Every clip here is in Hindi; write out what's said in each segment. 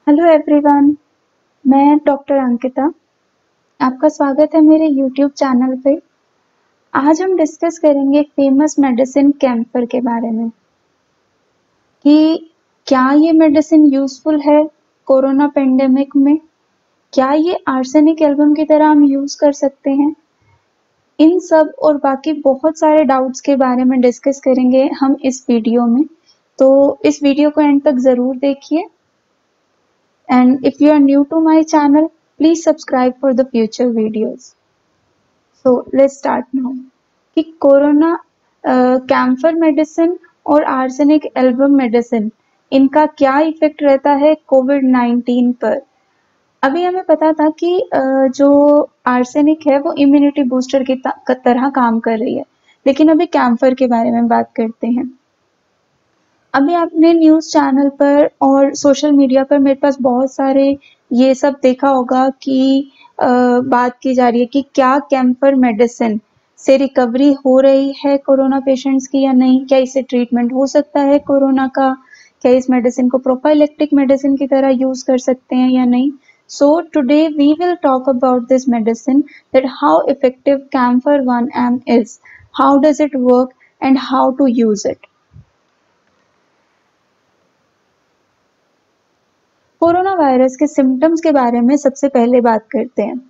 हेलो एवरीवन, मैं डॉक्टर अंकिता। आपका स्वागत है मेरे यूट्यूब चैनल पे। आज हम डिस्कस करेंगे फेमस मेडिसिन कैम्फर के बारे में कि क्या ये मेडिसिन यूजफुल है कोरोना पेंडेमिक में। क्या ये आर्सेनिक एल्बम की तरह हम यूज कर सकते हैं। इन सब और बाकी बहुत सारे डाउट्स के बारे में डिस्कस करेंगे हम इस वीडियो में। तो इस वीडियो को एंड तक जरूर देखिए। And if you are new to my channel, please subscribe for the future videos. So let's start now. कि कोरोना कैम्फर मेडिसिन और आर्सेनिक एल्बम मेडिसिन इनका क्या इफेक्ट रहता है कोविड-19 पर। अभी हमें पता था कि जो आर्सेनिक है वो इम्यूनिटी बूस्टर की तरह काम कर रही है, लेकिन अभी कैम्फर के बारे में बात करते हैं। अभी आपने न्यूज़ चैनल पर और सोशल मीडिया पर मेरे पास बहुत सारे ये सब देखा होगा कि बात की जा रही है कि क्या कैम्फर मेडिसिन से रिकवरी हो रही है कोरोना पेशेंट्स की या नहीं, क्या इससे ट्रीटमेंट हो सकता है कोरोना का, क्या इस मेडिसिन को प्रोफाइलेक्टिक मेडिसिन की तरह यूज कर सकते हैं या नहीं। So today we will talk about this medicine, that how effective Camphor 1M is, how does it work and how to use it. Corona virus के सिम्टम्स के बारे में सबसे पहले बात करते हैं।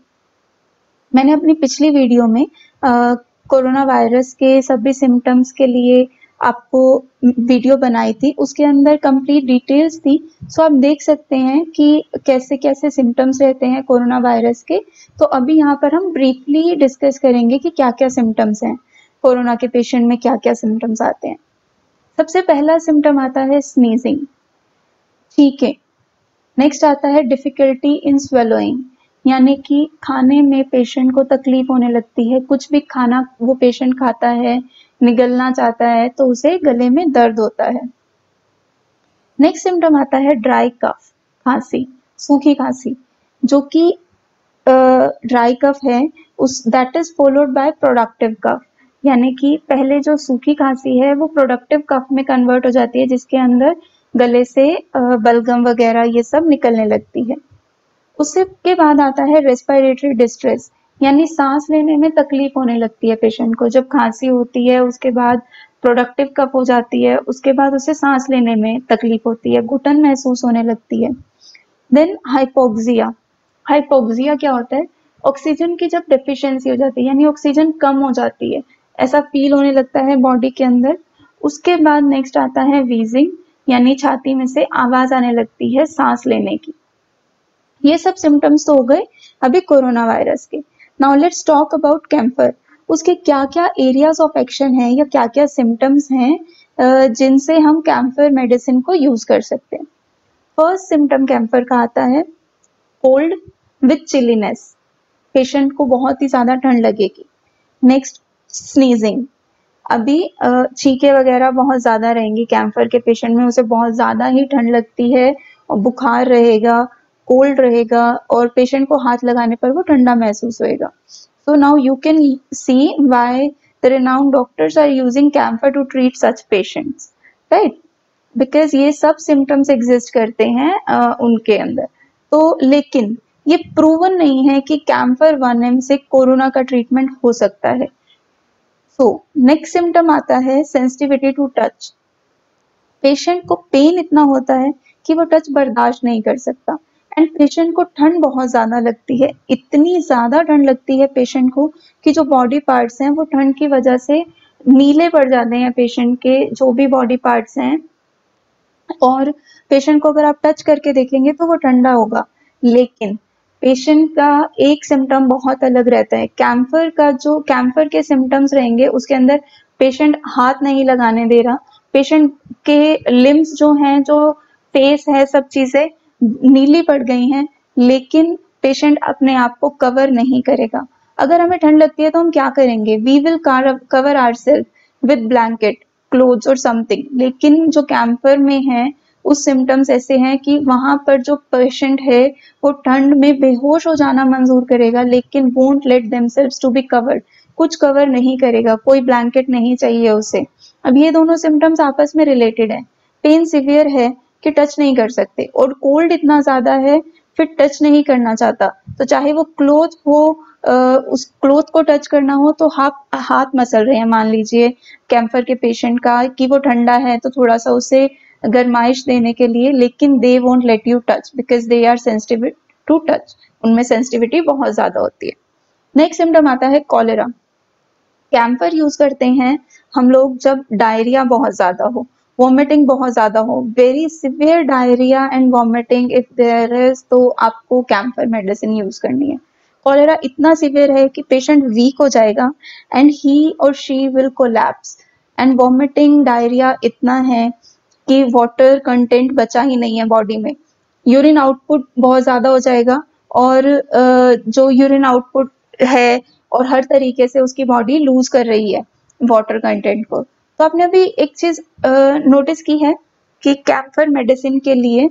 मैंने अपनी पिछली वीडियो में कोरोना वायरस के सभी सिम्टम्स के लिए आपको वीडियो बनाई थी, उसके अंदर कंप्लीट डिटेल्स थी। सो आप देख सकते हैं कि कैसे कैसे सिम्टम्स रहते हैं कोरोना वायरस के। तो अभी यहाँ पर हम ब्रीफली डिस्कस करेंगे कि क्या क्या सिम्टम्स हैं कोरोना के पेशेंट में, क्या क्या सिम्टम्स आते हैं। सबसे पहला सिम्टम आता है स्नीजिंग, ठीक है। नेक्स्ट आता है डिफिकल्टी इन स्वेलोइंग, यानी कि खाने में पेशेंट को तकलीफ होने लगती है। कुछ भी खाना वो पेशेंट खाता है, निगलना चाहता है तो उसे गले में दर्द होता है। नेक्स्ट सिम्टम आता है ड्राई कफ, खांसी, सूखी खांसी, जो कि ड्राई कफ है उस that is followed by productive cough, यानी कि पहले जो सूखी खांसी है वो प्रोडक्टिव कफ में कन्वर्ट हो जाती है, जिसके अंदर गले से बलगम वगैरह ये सब निकलने लगती है। उससे के बाद आता है रेस्पिरेटरी डिस्ट्रेस, यानी सांस लेने में तकलीफ होने लगती है पेशेंट को। जब खांसी होती है उसके बाद प्रोडक्टिव कफ हो जाती है, उसके बाद उसे सांस लेने में तकलीफ होती है, घुटन महसूस होने लगती है। देन हाइपोक्सिया, हाइपोक्सिया क्या होता है, ऑक्सीजन की जब डेफिशिएंसी हो जाती है, यानी ऑक्सीजन कम हो जाती है, ऐसा फील होने लगता है बॉडी के अंदर। उसके बाद नेक्स्ट आता है वीजिंग, यानी छाती में से आवाज आने लगती है सांस लेने की। ये सब सिम्टम्स तो हो गए अभी कोरोना वायरस के। Now let's talk about camphor. उसके क्या क्या एरियाज ऑफ एक्शन है या क्या क्या सिम्टम्स हैं जिनसे हम कैम्फर मेडिसिन को यूज कर सकते हैं। फर्स्ट सिम्टम कैम्फर का आता है कोल्ड विथ चिलीनेस, पेशेंट को बहुत ही ज्यादा ठंड लगेगी। नेक्स्ट स्नीजिंग, अभी छींके वगैरह बहुत ज्यादा रहेंगी कैम्फर के पेशेंट में, उसे बहुत ज्यादा ही ठंड लगती है और बुखार रहेगा, कोल्ड रहेगा और पेशेंट को हाथ लगाने पर वो ठंडा महसूस होएगा। So now you can see why the renowned doctors are using camphor to treat such patients, right, because ये सब सिम्टम्स एग्जिस्ट करते हैं उनके अंदर। तो लेकिन ये प्रूवन नहीं है कि कैम्फर 1M से कोरोना का ट्रीटमेंट हो सकता है। सो नेक्स्ट सिम्टम आता है सेंसिटिविटी टू टच। पेशेंट को पेन इतना होता है कि वो टच बर्दाश्त नहीं कर सकता एंड पेशेंट को ठंड बहुत ज्यादा लगती है, इतनी ज्यादा ठंड लगती है पेशेंट को कि जो बॉडी पार्ट्स हैं वो ठंड की वजह से नीले पड़ जाते हैं, पेशेंट के जो भी बॉडी पार्ट्स हैं। और पेशेंट को अगर आप टच करके देखेंगे तो वो ठंडा होगा, लेकिन पेशेंट का एक सिम्टम बहुत अलग रहता है। कैम्फर का जो कैम्फर के सिम्टम्स रहेंगे उसके अंदर पेशेंट हाथ नहीं लगाने दे रहा, पेशेंट के लिम्स जो हैं, जो फेस है, सब चीजें नीली पड़ गई हैं, लेकिन पेशेंट अपने आप को कवर नहीं करेगा। अगर हमें ठंड लगती है तो हम क्या करेंगे, we will cover ourselves with blanket, clothes और समथिंग। लेकिन जो कैम्फर में है उस सिम्टम्स ऐसे हैं कि वहां पर जो पेशेंट है वो ठंड में बेहोश हो जाना मंजूर करेगा, लेकिन won't let themselves to be covered, कुछ कवर नहीं करेगा, कोई ब्लैंकेट नहीं चाहिए उसे। अब ये दोनों सिम्टम्स आपस में रिलेटेड है। पेन सिवियर है कि टच नहीं कर सकते, और कोल्ड इतना ज्यादा है फिर टच नहीं करना चाहता, तो चाहे वो क्लोथ हो, उस क्लोथ को टच करना हो तो हाथ मसल रहे हैं, मान लीजिए कैंसर के पेशेंट का, कि वो ठंडा है तो थोड़ा सा उसे गरमाइश देने के लिए, लेकिन they won't let you touch because they are sensitive to touch, उनमें सेंसिटिविटी बहुत ज्यादा होती है। नेक्स्ट सिम्टम आता है कॉलेरा। कैम्फर यूज करते हैं हम लोग जब डायरिया बहुत ज्यादा हो, वॉमिटिंग बहुत ज्यादा हो, very severe diarrhoea and vomiting if there is, तो आपको कैम्फर मेडिसिन यूज करनी है। कॉलेरा इतना सिवियर है कि पेशेंट वीक हो जाएगा एंड ही और she will collapse, and vomiting diarrhoea इतना है कि वाटर कंटेंट बचा ही नहीं है बॉडी में, यूरिन आउटपुट बहुत ज्यादा हो जाएगा, और जो यूरिन आउटपुट है और हर तरीके से उसकी बॉडी लूज कर रही है वाटर कंटेंट को। तो आपने अभी एक चीज नोटिस की है कि कैम्फर मेडिसिन के लिए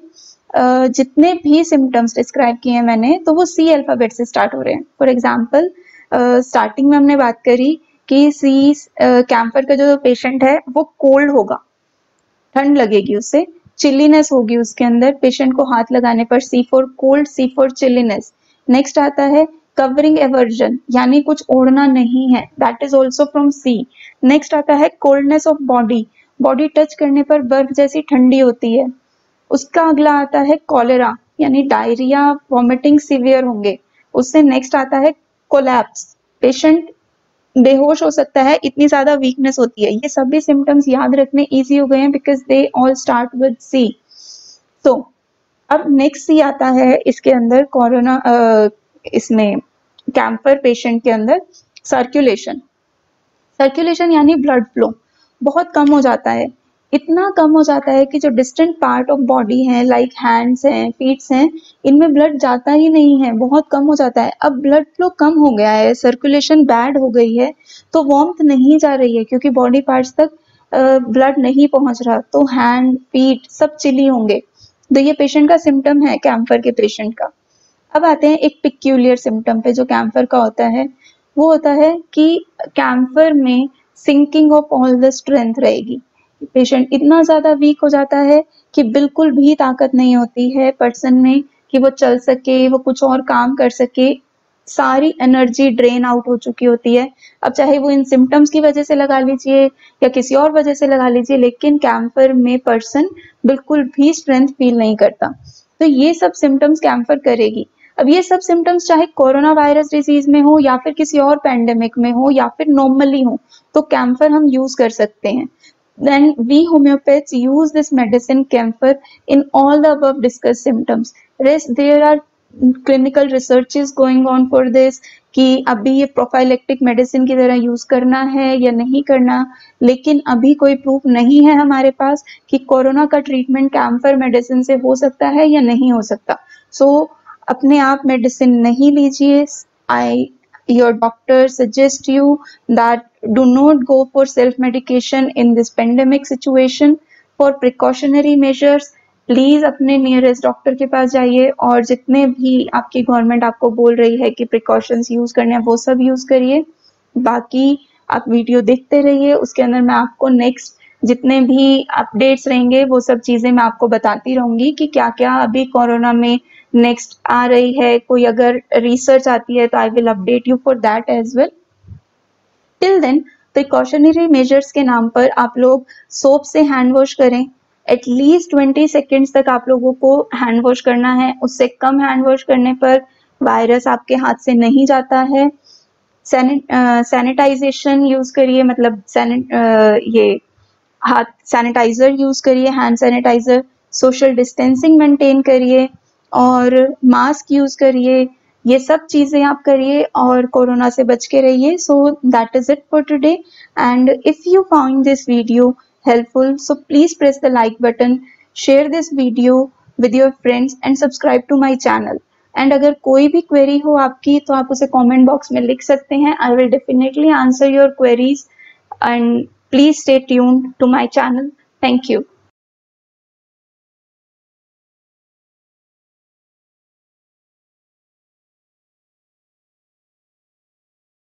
जितने भी सिम्टम्स डिस्क्राइब किए हैं मैंने, तो वो सी अल्फाबेट से स्टार्ट हो रहे हैं। फॉर एग्जाम्पल स्टार्टिंग में हमने बात करी कि सी कैम्फर का जो पेशेंट है वो कोल्ड होगा, ठंड लगेगी उसे, चिलीनेस होगी उसके अंदर, पेशेंट को हाथ लगाने पर, C4 cold, C4 chilliness. Next आता है कवरिंग एवर्जन, यानी कुछ ओढ़ना नहीं है, that is also from C. Next आता है coldness of body, body touch करने पर बर्फ जैसी ठंडी होती है। उसका अगला आता है कॉलेरा, यानी डायरिया वॉमिटिंग सीवियर होंगे। उससे नेक्स्ट आता है कोलैप्स, पेशेंट बेहोश हो सकता है, इतनी ज्यादा वीकनेस होती है। ये सभी सिम्टम्स याद रखने इजी हो गए हैं because they all start with C. तो अब नेक्स्ट सी आता है इसके अंदर कोरोना, इसमें कैम्फर पेशेंट के अंदर सर्कुलेशन। सर्कुलेशन यानी ब्लड फ्लो बहुत कम हो जाता है, इतना कम हो जाता है कि जो डिस्टेंट पार्ट ऑफ बॉडी है लाइक हैंड्स हैं, फीट्स हैं, इनमें ब्लड जाता ही नहीं है, बहुत कम हो जाता है। अब ब्लड फ्लो कम हो गया है, सर्कुलेशन बैड हो गई है, तो वार्मथ नहीं जा रही है क्योंकि बॉडी पार्ट्स तक ब्लड नहीं पहुंच रहा, तो हैंड फीट सब चिली होंगे। तो ये पेशेंट का सिम्टम है कैम्फर के पेशेंट का। अब आते हैं एक पिक्यूलियर सिम्टम पे जो कैम्फर का होता है, वो होता है कि कैम्फर में sinking of all the strength रहेगी, पेशेंट इतना ज्यादा वीक हो जाता है कि बिल्कुल भी ताकत नहीं होती है पर्सन में कि वो चल सके, वो कुछ और काम कर सके, सारी एनर्जी ड्रेन आउट हो चुकी होती है। अब चाहे वो इन सिम्टम्स की वजह से लगा लीजिए या किसी और वजह से लगा लीजिए, लेकिन कैम्फर में पर्सन बिल्कुल भी स्ट्रेंथ फील नहीं करता। तो ये सब सिम्टम्स कैम्फर करेगी। अब ये सब सिम्टम्स चाहे कोरोना वायरस डिजीज में हो या फिर किसी और पैंडेमिक में हो या फिर नॉर्मली हो, तो कैम्फर हम यूज कर सकते हैं। Then we homeopaths use this medicine camphor in all the above discussed symptoms. Rest there are clinical researches going on for this कि अभी ये प्रोफाइलेक्टिक मेडिसिन की तरह यूज करना है या नहीं करना, लेकिन अभी कोई प्रूफ नहीं है हमारे पास कि कोरोना का ट्रीटमेंट कैम्फर मेडिसिन से हो सकता है या नहीं हो सकता। सो अपने आप मेडिसिन नहीं लीजिए। Your doctor suggest you that do not go for self medication in this pandemic situation. For precautionary measures please अपने नियरेस्ट डॉक्टर के पास जाइए, और जितने भी आपकी गवर्नमेंट आपको बोल रही है कि प्रिकॉशंस यूज करने हैं वो सब यूज करिए। बाकी आप वीडियो देखते रहिए, उसके अंदर मैं आपको नेक्स्ट जितने भी अपडेट्स रहेंगे वो सब चीजें मैं आपको बताती रहूंगी कि क्या क्या अभी कोरोना में नेक्स्ट आ रही है। कोई अगर रिसर्च आती है तो I will update you for that as well. Till then precautionary measures के नाम पर आप लोग सोप से हैंड वॉश करें, एटलीस्ट 20 सेकेंड्स तक आप लोगों को हैंड वॉश करना है, उससे कम हैंड वॉश करने पर वायरस आपके हाथ से नहीं जाता है। सैनिटाइजेशन यूज करिए, मतलब ये हाथ सैनिटाइजर यूज करिए, hand sanitizer. Social distancing maintain करिए और मास्क यूज करिए, ये सब चीजें आप करिए और कोरोना से बच के रहिए। So that is it for today, and if you found this video helpful so please press the like button, share this video with your friends and subscribe to my channel. And अगर कोई भी क्वेरी हो आपकी तो आप उसे कमेंट बॉक्स में लिख सकते हैं। I will definitely answer your queries, and please stay tuned to my channel. Thank you.